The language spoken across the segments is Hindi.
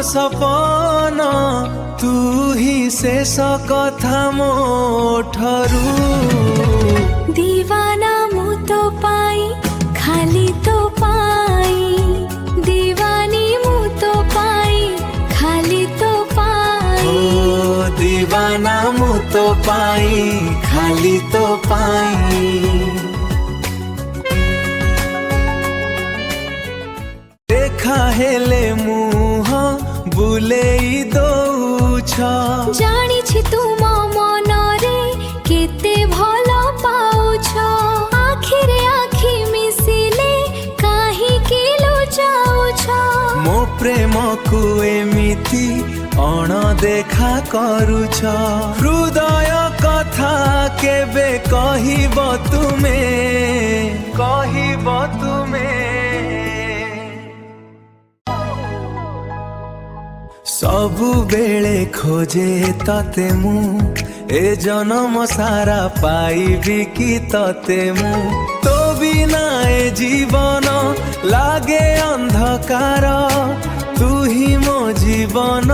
सपन तू ही शेष कथा मोठरू दीवाना मु तो पाई खाली तो पाई दीवानी मु तो पाई खाली तो पाई ओ दीवाना मु तो पाई खाली तो पाई देखा हेले मुह बुलेई दौछ जानी छि तुम मन रे केते भल पाउछ आखिरे आखि मिसिले काहे के लुचाउछ मो प्रेम को एमिति अणदेखा करुछ हृदय कथा केबे कहिब तुमे सबु बेले खोजे तते मु ए जन्म सारा पाइबी कि तते मु तो बिना ए जीवन लागे अंधकार तू ही मो जीवन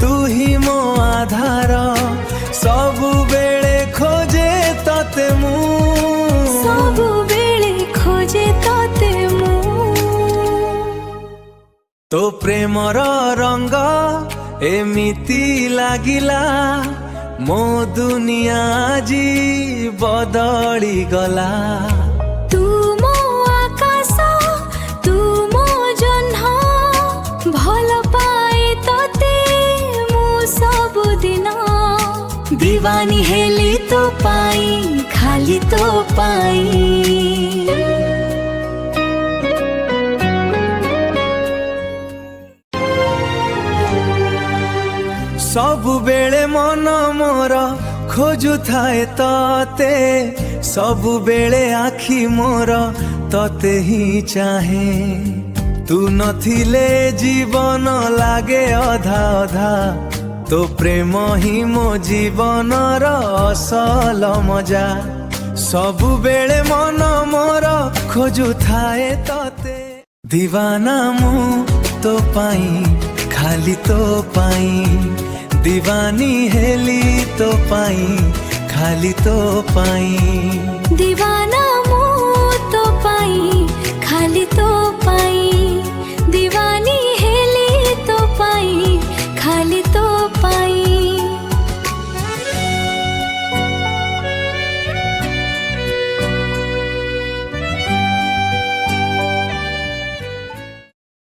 तू ही मो आधार सबु बेले खोजे तते मु सबु बेले खोजे तते मु तो प्रेमर रंग एमिति लागिला मो दुनिया जी बदली गला तू मो आकाश तू मो जह्न भल पाए तते मु सबु दिन दीवानी हेली तो पाई खाली तो पाई सबु बेले मन मोर खोजु थाए तते सबु बेले आखि मोर तते ही चाहे तू नथिले जीवन लागे अधा अधा तो प्रेम ही मो जीवन असल मजा सबु बेले मन मोर खोजु थाए तते दीवाना मु तो पाई खाली तो पाई दीवानी हेली तो पाई खाली तो पाई दीवाना मु तो पाई खाली तो पाई।